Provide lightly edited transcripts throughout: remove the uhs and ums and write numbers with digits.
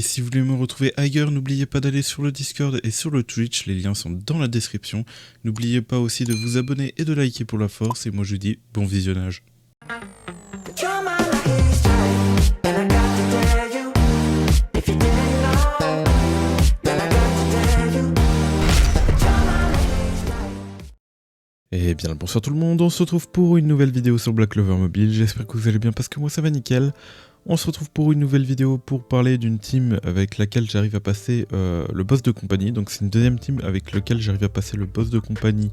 Et si vous voulez me retrouver ailleurs, n'oubliez pas d'aller sur le Discord et sur le Twitch, les liens sont dans la description. N'oubliez pas aussi de vous abonner et de liker pour la force, et moi je vous dis bon visionnage. Et bien le bonsoir tout le monde, on se retrouve pour une nouvelle vidéo sur Black Clover Mobile, j'espère que vous allez bien parce que moi ça va nickel. On se retrouve pour une nouvelle vidéo pour parler d'une team avec laquelle j'arrive à passer le boss de compagnie. Donc c'est une deuxième team avec laquelle j'arrive à passer le boss de compagnie,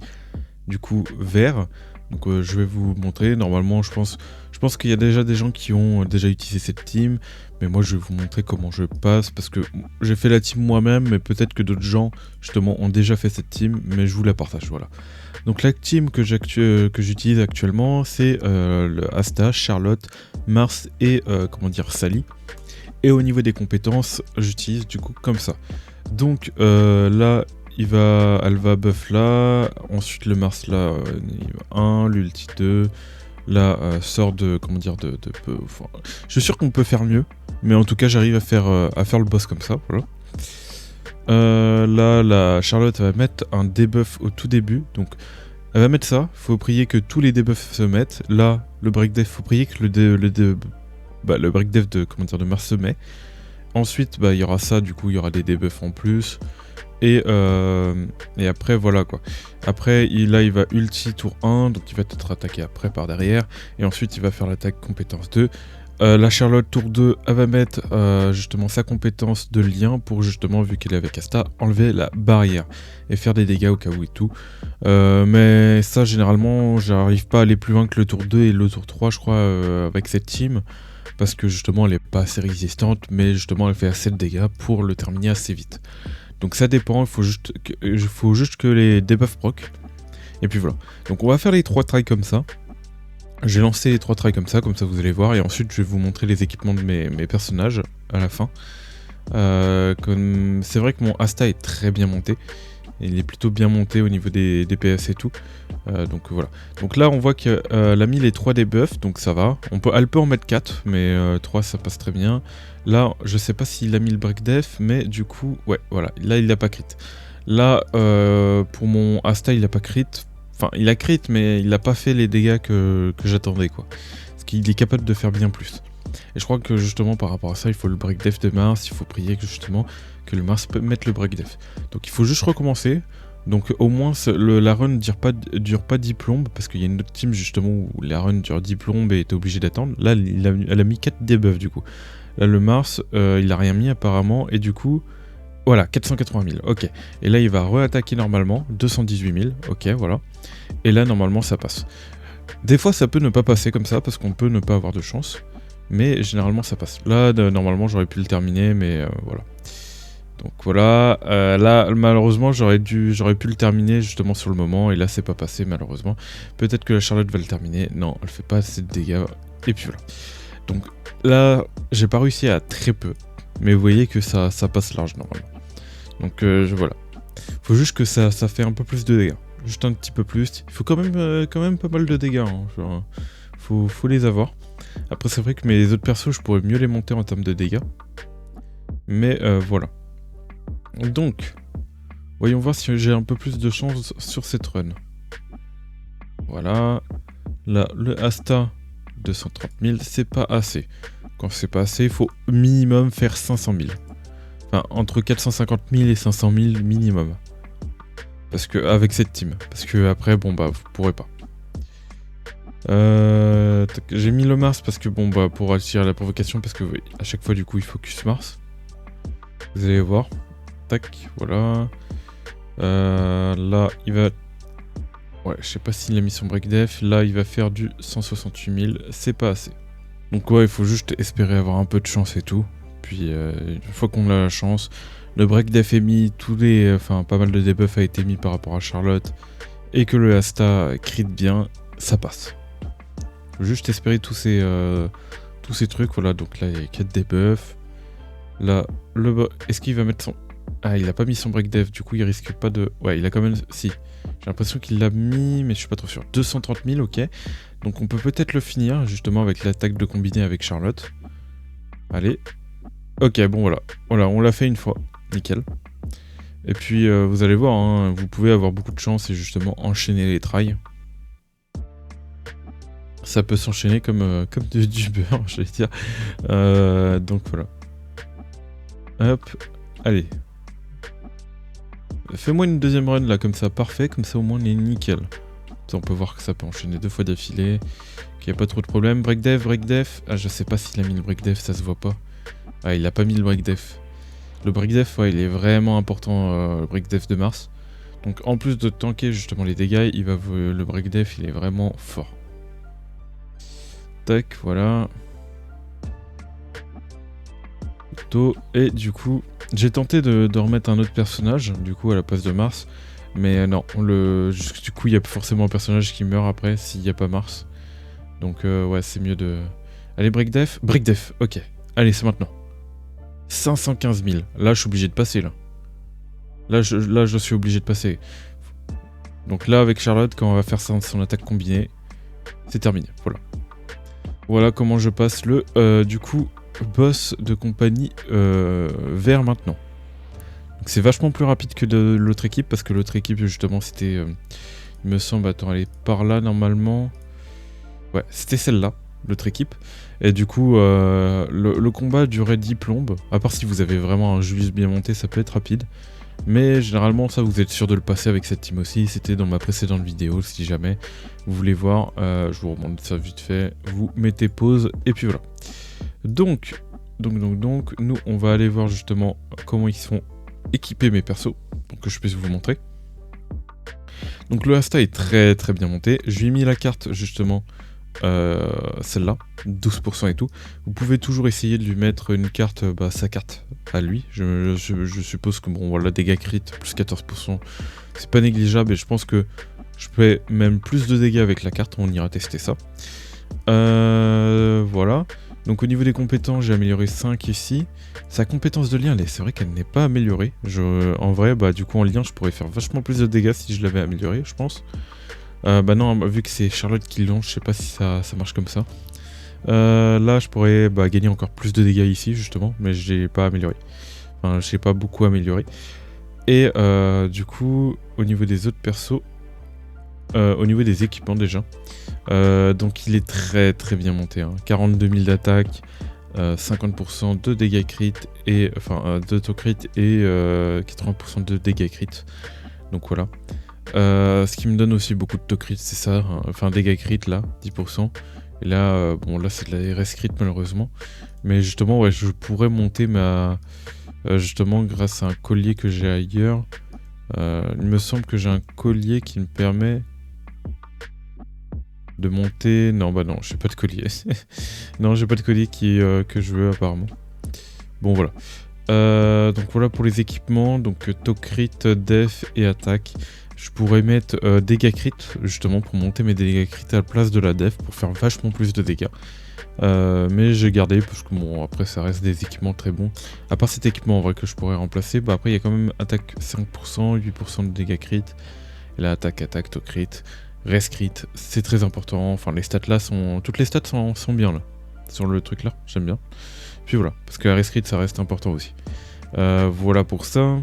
du coup vert. Donc je vais vous montrer, normalement je pense qu'il y a déjà des gens qui ont déjà utilisé cette team. Mais moi je vais vous montrer comment je passe parce que j'ai fait la team moi-même, mais peut-être que d'autres gens justement ont déjà fait cette team, mais je vous la partage, voilà. Donc la team que j'utilise actuellement, c'est le Asta, Charlotte, Mars et Sally. Et au niveau des compétences, j'utilise du coup comme ça. Donc là, elle va buff là, ensuite le Mars là, niveau 1, l'ulti 2, là sort de, enfin, je suis sûr qu'on peut faire mieux, mais en tout cas j'arrive à faire le boss comme ça, voilà. Là, la Charlotte va mettre un debuff au tout début, donc elle va mettre ça, faut prier que tous les debuffs se mettent. Là, le break def, faut prier que le break def de Mars se met. Ensuite, il y aura ça, du coup il y aura des debuffs en plus. Et après voilà quoi. Après il va ulti tour 1, donc il va être attaqué après par derrière. Et ensuite il va faire l'attaque compétence 2. La Charlotte tour 2, elle va mettre justement sa compétence de lien pour justement, vu qu'elle est avec Asta, enlever la barrière et faire des dégâts au cas où et tout. Mais ça généralement j'arrive pas à aller plus loin que le tour 2 et le tour 3 je crois avec cette team. Parce que justement elle est pas assez résistante, mais justement elle fait assez de dégâts pour le terminer assez vite. Donc ça dépend, il faut juste que les debuffs proc. Et puis voilà. Donc on va faire les 3 tries comme ça. J'ai lancé les 3 tries comme ça vous allez voir. Et ensuite je vais vous montrer les équipements de mes personnages à la fin. C'est vrai que mon Asta est très bien monté. Il est plutôt bien monté au niveau des DPS et tout. Donc voilà. Donc là on voit qu'elle a mis les 3 debuffs, donc ça va. Elle peut en mettre 4, mais 3 ça passe très bien. Là je sais pas s'il a mis le break def, mais du coup, ouais voilà, là il a pas crit. Là pour mon Asta il a pas crit. Enfin il a crit mais il a pas fait les dégâts que j'attendais quoi. Parce qu'il est capable de faire bien plus. Et je crois que justement par rapport à ça il faut le break def de Mars, il faut prier que justement que le Mars peut mettre le break def. Donc il faut juste recommencer. Donc au moins la run dure pas 10 plombes, parce qu'il y a une autre team justement où la run dure 10 plombes et t'es obligé d'attendre. Là elle a mis 4 debuffs du coup. Là le Mars il a rien mis apparemment et du coup voilà 480 000, ok. Et là il va re-attaquer normalement, 218 000, ok voilà. Et là normalement ça passe. Des fois ça peut ne pas passer comme ça parce qu'on peut ne pas avoir de chance. Mais généralement ça passe. Là normalement j'aurais pu le terminer mais voilà. Donc voilà, là malheureusement j'aurais pu le terminer justement sur le moment et là c'est pas passé malheureusement. Peut-être que la Charlotte va le terminer, non elle fait pas assez de dégâts et puis voilà. Donc là j'ai pas réussi à très peu, mais vous voyez que ça passe large normalement. Donc voilà, faut juste que ça fait un peu plus de dégâts, juste un petit peu plus. Il faut quand même pas mal de dégâts, hein. Genre, faut les avoir. Après c'est vrai que mes autres persos je pourrais mieux les monter en termes de dégâts, mais voilà. Donc, voyons voir si j'ai un peu plus de chance sur cette run. Voilà. Là, le Asta, 230 000, c'est pas assez. Quand c'est pas assez, il faut minimum faire 500 000. Enfin, entre 450 000 et 500 000 minimum. Parce que, avec cette team. Parce que après, vous pourrez pas. J'ai mis le Mars parce que, pour attirer la provocation, parce que à chaque fois, du coup, il focus Mars. Vous allez voir. Tac, voilà. Là, il va... Ouais, je sais pas s'il a mis son break def. Là, il va faire du 168 000. C'est pas assez. Donc ouais, il faut juste espérer avoir un peu de chance et tout. Puis, une fois qu'on a la chance, le break def est mis, pas mal de debuffs a été mis par rapport à Charlotte, et que le Asta crit bien, ça passe. Faut juste espérer tous ces trucs, voilà. Donc là, il y a 4 debuffs. Là, est-ce qu'il va mettre son... Ah, il a pas mis son break def, du coup il risque pas de... Ouais, il a quand même... Si. J'ai l'impression qu'il l'a mis, mais je suis pas trop sûr. 230 000, ok. Donc on peut peut-être le finir, justement, avec l'attaque de combiné avec Charlotte. Allez. Ok, bon voilà. Voilà, on l'a fait une fois. Nickel. Et puis vous allez voir, hein, vous pouvez avoir beaucoup de chance et justement enchaîner les trails. Ça peut s'enchaîner comme du beurre, j'allais dire. Donc voilà. Hop, allez. Fais-moi une deuxième run là, comme ça, parfait, comme ça au moins on est nickel. Ça, on peut voir que ça peut enchaîner 2 fois d'affilée, qu'il n'y a pas trop de problème. Breakdev, breakdev. Ah, je sais pas s'il a mis le breakdev, ça se voit pas. Ah, il a pas mis le breakdev. Le breakdev, ouais, il est vraiment important, le breakdev de Mars. Donc en plus de tanker justement les dégâts, le breakdev, il est vraiment fort. Tac, voilà. Et du coup, j'ai tenté de remettre un autre personnage, du coup, à la place de Mars. Mais non, du coup, il y a forcément un personnage qui meurt après s'il n'y a pas Mars. Donc ouais, c'est mieux de... Allez, breakdef. Breakdef, ok. Allez, c'est maintenant. 515 000. Là, je suis obligé de passer, là. Là, je suis obligé de passer. Donc là, avec Charlotte, quand on va faire son attaque combinée, c'est terminé. Voilà. Voilà comment je passe le, du coup, boss de compagnie vert maintenant. Donc c'est vachement plus rapide que de l'autre équipe, parce que l'autre équipe, justement, c'était... il me semble, attends, elle est par là, normalement. Ouais, c'était celle-là, l'autre équipe. Et du coup, le combat durait 10 plombes. À part si vous avez vraiment un juge bien monté, ça peut être rapide. Mais généralement, ça, vous êtes sûr de le passer avec cette team aussi. C'était dans ma précédente vidéo, si jamais vous voulez voir. Je vous remonte ça vite fait. Vous mettez pause, et puis voilà. Donc, nous, on va aller voir justement comment ils sont équipés, mes persos, pour que je puisse vous montrer. Donc le Asta est très très bien monté. Je lui ai mis la carte, justement, celle-là, 12% et tout. Vous pouvez toujours essayer de lui mettre une carte, sa carte à lui. Je suppose que bon voilà, dégâts crit plus 14%, c'est pas négligeable et je pense que je fais même plus de dégâts avec la carte, on ira tester ça. Voilà. Donc au niveau des compétences, j'ai amélioré 5 ici. Sa compétence de lien, c'est vrai qu'elle n'est pas améliorée. En vrai, du coup en lien, je pourrais faire vachement plus de dégâts si je l'avais améliorée, je pense. Non, vu que c'est Charlotte qui lance, je sais pas si ça marche comme ça. Là, je pourrais gagner encore plus de dégâts ici, justement, mais je l'ai pas amélioré. Enfin, je l'ai pas beaucoup amélioré. Et du coup, au niveau des autres persos, au niveau des équipements déjà, donc il est très très bien monté. Hein. 42 000 d'attaque, 50% de dégâts crit, et enfin d'autocrit et 80% de dégâts crit. Donc voilà. Ce qui me donne aussi beaucoup de to-crit, c'est ça, hein, enfin dégâts crit là, 10%. Et là, bon là c'est de la RS crit malheureusement. Mais justement, ouais, je pourrais monter ma... justement grâce à un collier que j'ai ailleurs. Il me semble que j'ai un collier qui me permet de monter... Non, non, j'ai pas de collier. Non, j'ai pas de collier que je veux apparemment. Bon voilà. Donc voilà pour les équipements, donc to-crit, def et attaque. Je pourrais mettre dégâts crit, justement pour monter mes dégâts crit à la place de la def, pour faire vachement plus de dégâts. Mais j'ai gardé, parce que bon, après ça reste des équipements très bons. À part cet équipement en vrai que je pourrais remplacer, après il y a quand même attaque 5%, 8% de dégâts crit. Et là attaque, to-crit, res crit, c'est très important. Enfin les stats là sont... Toutes les stats sont bien là. Sur le truc là, j'aime bien. Puis voilà, parce que la res crit ça reste important aussi. Voilà pour ça.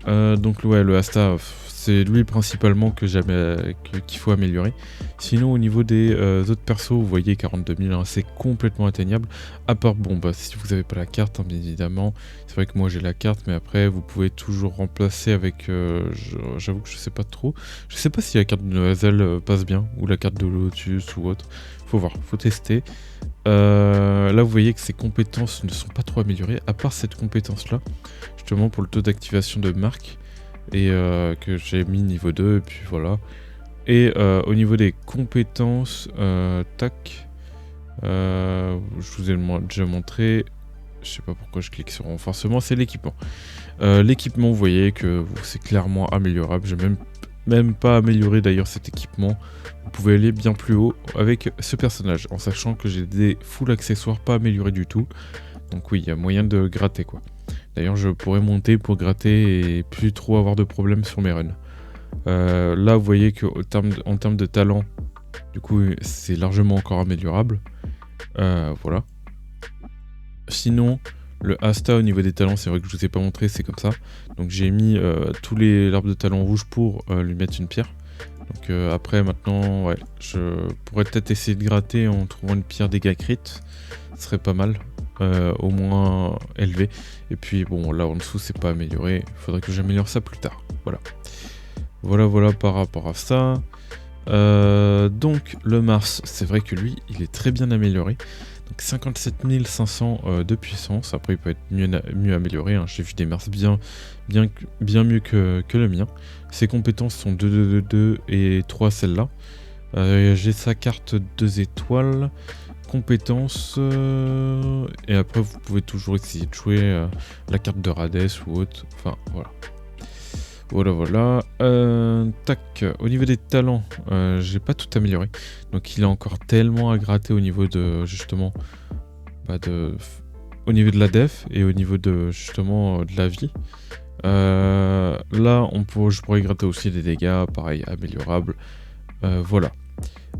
Donc ouais, le Asta, c'est lui principalement qu'il faut améliorer. Sinon au niveau des autres persos, vous voyez 42 000, hein, c'est complètement atteignable. À part, bon si vous n'avez pas la carte, hein, bien évidemment. C'est vrai que moi j'ai la carte, mais après vous pouvez toujours remplacer avec... J'avoue que je sais pas trop. Je sais pas si la carte de Noiselle passe bien, ou la carte de Lotus ou autre. Faut voir, faut tester. Là vous voyez que ses compétences ne sont pas trop améliorées, à part cette compétence là, justement pour le taux d'activation de marque, et que j'ai mis niveau 2, et puis voilà. Et au niveau des compétences, tac, je vous ai déjà montré, je sais pas pourquoi je clique sur renforcement, c'est l'équipement. L'équipement, vous voyez que c'est clairement améliorable, j'ai même pas amélioré d'ailleurs cet équipement. Vous pouvez aller bien plus haut avec ce personnage, en sachant que j'ai des full accessoires pas améliorés du tout. Donc oui, il y a moyen de gratter quoi. D'ailleurs, je pourrais monter pour gratter et plus trop avoir de problèmes sur mes runs. Là, vous voyez qu'en termes de talent, du coup, c'est largement encore améliorable. Voilà. Sinon, Le Asta au niveau des talents, c'est vrai que je vous ai pas montré, c'est comme ça. Donc j'ai mis tous les arbres de talent rouges pour lui mettre une pierre. Donc après maintenant, ouais, je pourrais peut-être essayer de gratter en trouvant une pierre dégâts crit. Ce serait pas mal, au moins élevé. Et puis bon, là en dessous c'est pas amélioré, il faudrait que j'améliore ça plus tard. Voilà. Voilà par rapport à ça. Donc le Mars, c'est vrai que lui, il est très bien amélioré. Donc 57 500 de puissance. Après, il peut être mieux amélioré. Hein. J'ai vu des Mars bien mieux que le mien. Ses compétences sont 2, 2, 2, 2 et 3 celles-là. J'ai sa carte 2 étoiles. Compétences. Et après, vous pouvez toujours essayer de jouer la carte de Radès ou autre. Enfin, voilà. Voilà. Tac. Au niveau des talents, j'ai pas tout amélioré. Donc il a encore tellement à gratter au niveau de justement, au niveau de la def et au niveau de justement de la vie. Là, je pourrais gratter aussi des dégâts, pareil, améliorables. Voilà.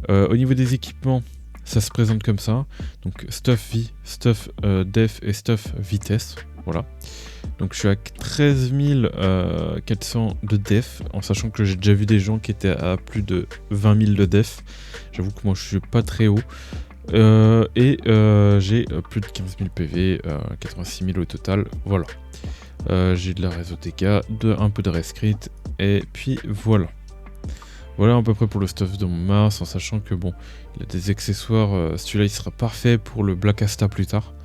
Au niveau des équipements, ça se présente comme ça. Donc stuff vie, stuff def et stuff vitesse. Voilà. Donc je suis à 13 400 de def, en sachant que j'ai déjà vu des gens qui étaient à plus de 20 000 de def. J'avoue que moi je suis pas très haut. J'ai plus de 15 000 PV, 86 000 au total. Voilà. J'ai de la réseau dégâts, un peu de rescrit, et puis voilà. Voilà à peu près pour le stuff de mon Mars, en sachant que bon, il a des accessoires. Celui-là il sera parfait pour le Black Asta plus tard.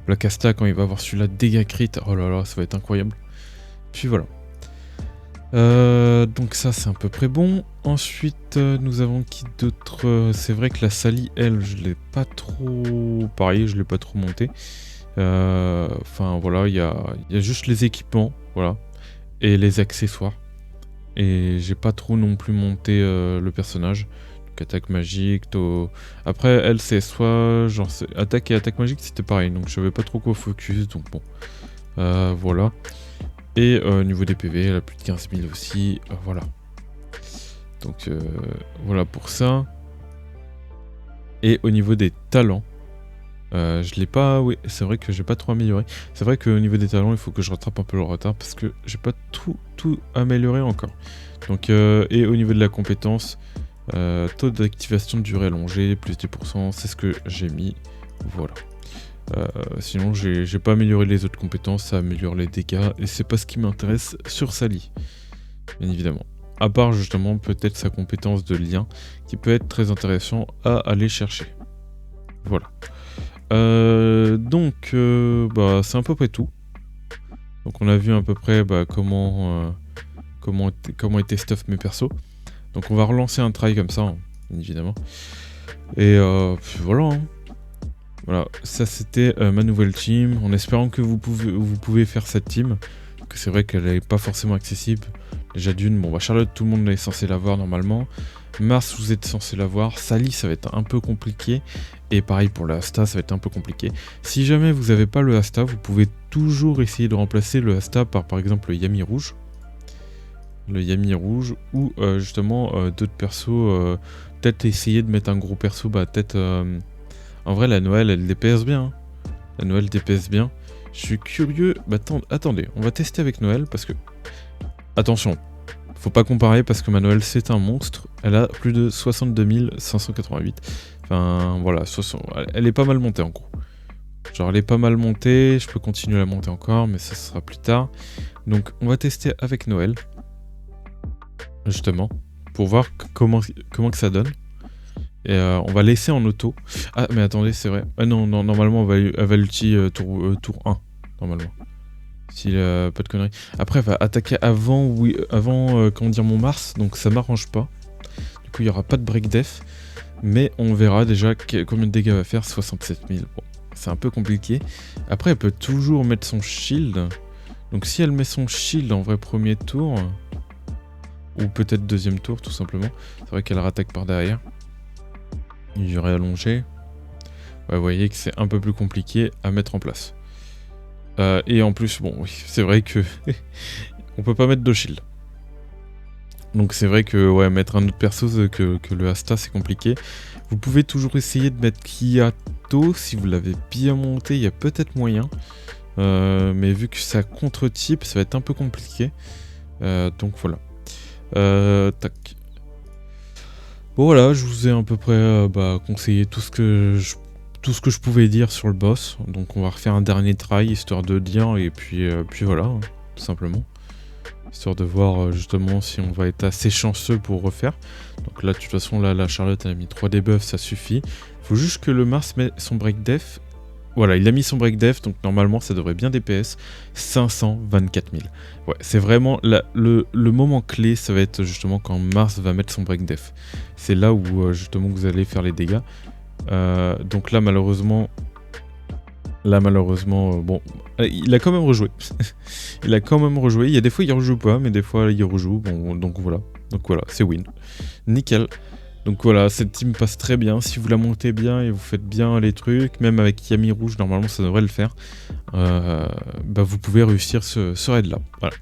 Black Asta, quand il va avoir celui-là dégâts crit, oh là là, ça va être incroyable. Puis voilà. Donc ça, c'est à peu près bon. Ensuite, nous avons qui d'autre? C'est vrai que la Sally, elle, je l'ai pas trop... Pareil, je l'ai pas trop montée. Enfin, voilà, il y a juste les équipements, voilà. Et les accessoires. Et j'ai pas trop non plus monté le personnage. Attaque magique, après elle c'est soit genre attaque et attaque magique c'était pareil, donc je savais pas trop quoi focus, donc bon voilà. Et au niveau des PV elle a plus de 15 000 aussi, voilà. Donc voilà pour ça. Et au niveau des talents, je l'ai pas, oui c'est vrai que j'ai pas trop amélioré. C'est vrai qu'au niveau des talents il faut que je rattrape un peu le retard parce que j'ai pas tout amélioré encore. Donc et au niveau de la compétence, taux d'activation de durée allongée, plus 10%, c'est ce que j'ai mis, voilà. Sinon j'ai pas amélioré les autres compétences, ça améliore les dégâts, et c'est pas ce qui m'intéresse sur Sally, bien évidemment. À part justement peut-être sa compétence de lien, qui peut être très intéressant à aller chercher. Voilà. Donc c'est à peu près tout. Donc on a vu à peu près comment était stuff mes persos. Donc on va relancer un try comme ça, hein, bien évidemment. Et puis voilà. Hein. Voilà, ça c'était ma nouvelle team. En espérant que vous pouvez faire cette team. Parce que c'est vrai qu'elle n'est pas forcément accessible. Déjà d'une, bon Charlotte, tout le monde est censé l'avoir normalement. Mars, vous êtes censé l'avoir. Sally, ça va être un peu compliqué. Et pareil pour le Asta, ça va être un peu compliqué. Si jamais vous n'avez pas le Asta, vous pouvez toujours essayer de remplacer le Asta par exemple le Yami rouge. Le Yami rouge, ou justement d'autres persos, peut-être essayer de mettre un gros perso, peut-être... En vrai la Noël elle DPS bien, hein. La Noël DPS bien. Je suis curieux, attendez, on va tester avec Noël parce que... Attention, faut pas comparer parce que ma Noël c'est un monstre, elle a plus de 62 588. Enfin voilà, elle est pas mal montée en gros. Genre elle est pas mal montée, je peux continuer à la monter encore, mais ça sera plus tard. Donc on va tester avec Noël. Justement, pour voir comment que ça donne. Et on va laisser en auto. Ah mais attendez, c'est vrai. Ah non, normalement elle va l'ulti tour 1, normalement. S'il pas de conneries. Après elle va attaquer avant comment dire mon Mars, donc ça m'arrange pas. Du coup il n'y aura pas de break def. Mais on verra déjà combien de dégâts elle va faire, 67 000. Bon, c'est un peu compliqué. Après elle peut toujours mettre son shield. Donc si elle met son shield en vrai premier tour... Ou peut-être deuxième tour, tout simplement. C'est vrai qu'elle rattaque par derrière. Durée allongée. Ouais, vous voyez que c'est un peu plus compliqué à mettre en place. Et en plus, bon, oui, c'est vrai que... on peut pas mettre de shield. Donc c'est vrai que, ouais, mettre un autre perso que le Asta, c'est compliqué. Vous pouvez toujours essayer de mettre Kiato, si vous l'avez bien monté, il y a peut-être moyen. mais vu que ça contre-type, ça va être un peu compliqué. Donc voilà. Tac. Bon voilà, je vous ai à peu près conseillé tout ce que je pouvais dire sur le boss. Donc on va refaire un dernier try, histoire de dire, et puis voilà, hein, tout simplement. Histoire de voir justement si on va être assez chanceux pour refaire. Donc là, de toute façon, là, la Charlotte elle a mis 3 debuffs, ça suffit. Faut juste que le Mars mette son break def. Voilà, il a mis son break def, donc normalement ça devrait bien DPS. 524 000. Ouais, c'est vraiment le moment clé, ça va être justement quand Mars va mettre son break def. C'est là où justement vous allez faire les dégâts. Donc là malheureusement, bon, il a quand même rejoué. Il a quand même rejoué. Il y a des fois il rejoue pas, mais des fois il rejoue. Bon, donc voilà, c'est win. Nickel. Donc voilà, cette team passe très bien. Si vous la montez bien et vous faites bien les trucs, même avec Yami rouge, normalement ça devrait le faire. Vous pouvez réussir ce raid là. Voilà.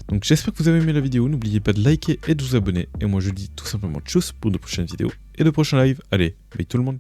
Donc j'espère que vous avez aimé la vidéo. N'oubliez pas de liker et de vous abonner. Et moi je dis tout simplement tchuss pour de prochaines vidéos et de prochains lives. Allez, bye tout le monde.